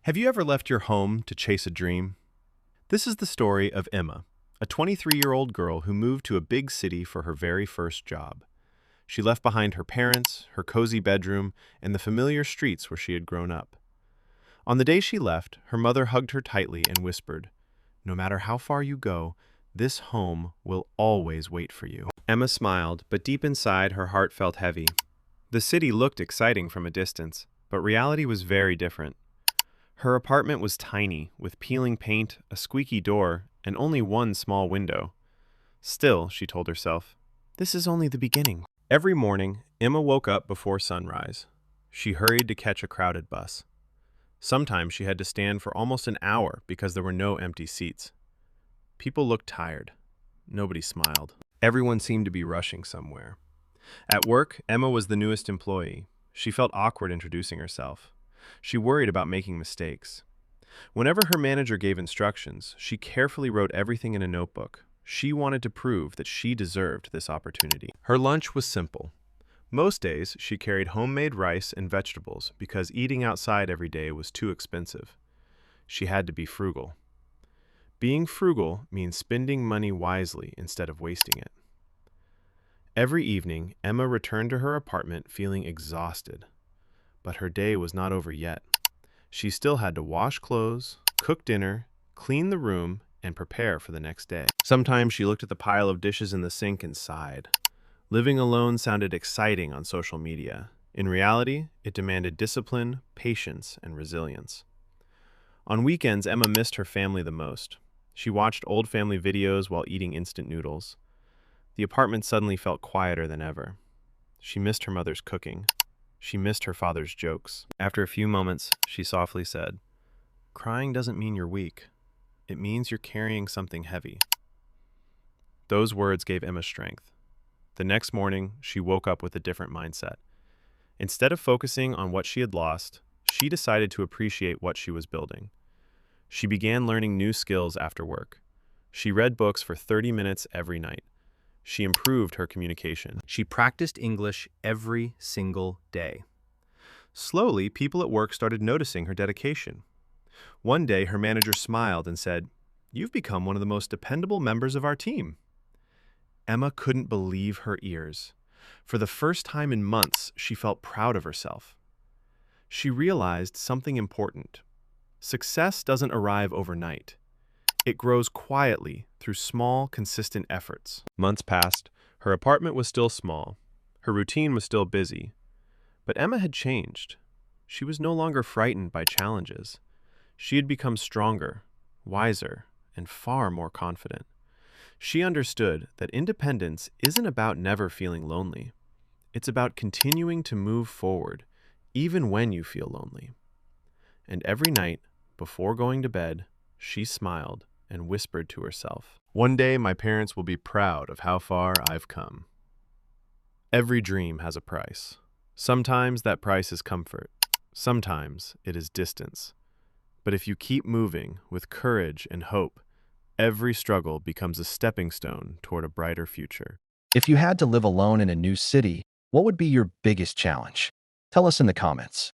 Have you ever left your home to chase a dream? This is the story of Emma, a 23-year-old girl who moved to a big city for her very first job. She left behind her parents, her cozy bedroom, and the familiar streets where she had grown up. On the day she left, her mother hugged her tightly and whispered, "No matter how far you go, this home will always wait for you." Emma smiled, but deep inside her heart felt heavy. The city looked exciting from a distance, but reality was very different. Her apartment was tiny, with peeling paint, a squeaky door, and only one small window. Still, she told herself, this is only the beginning. Every morning, Emma woke up before sunrise. She hurried to catch a crowded bus. Sometimes she had to stand for almost an hour because there were no empty seats. People looked tired. Nobody smiled. Everyone seemed to be rushing somewhere. At work, Emma was the newest employee. She felt awkward introducing herself. She worried about making mistakes. Whenever her manager gave instructions, she carefully wrote everything in a notebook. She wanted to prove that she deserved this opportunity. Her lunch was simple. Most days, she carried homemade rice and vegetables because eating outside every day was too expensive. She had to be frugal. Being frugal means spending money wisely instead of wasting it. Every evening, Emma returned to her apartment feeling exhausted. But her day was not over yet. She still had to wash clothes, cook dinner, clean the room, and prepare for the next day. Sometimes she looked at the pile of dishes in the sink and sighed. Living alone sounded exciting on social media. In reality, it demanded discipline, patience, and resilience. On weekends, Emma missed her family the most. She watched old family videos while eating instant noodles. The apartment suddenly felt quieter than ever. She missed her mother's cooking. She missed her father's jokes. After a few moments, she softly said, "Crying doesn't mean you're weak. It means you're carrying something heavy." Those words gave Emma strength. The next morning, she woke up with a different mindset. Instead of focusing on what she had lost, she decided to appreciate what she was building. She began learning new skills after work. She read books for 30 minutes every night. She improved her communication. She practiced English every single day. Slowly, people at work started noticing her dedication. One day, her manager smiled and said, "You've become one of the most dependable members of our team." Emma couldn't believe her ears. For the first time in months, she felt proud of herself. She realized something important. Success doesn't arrive overnight. It grows quietly through small, consistent efforts. Months passed. Her apartment was still small. Her routine was still busy. But Emma had changed. She was no longer frightened by challenges. She had become stronger, wiser, and far more confident. She understood that independence isn't about never feeling lonely. It's about continuing to move forward, even when you feel lonely. And every night, before going to bed, she smiled and whispered to herself, "One day my parents will be proud of how far I've come." Every dream has a price. Sometimes that price is comfort. Sometimes it is distance. But if you keep moving with courage and hope, every struggle becomes a stepping stone toward a brighter future. If you had to live alone in a new city, what would be your biggest challenge? Tell us in the comments.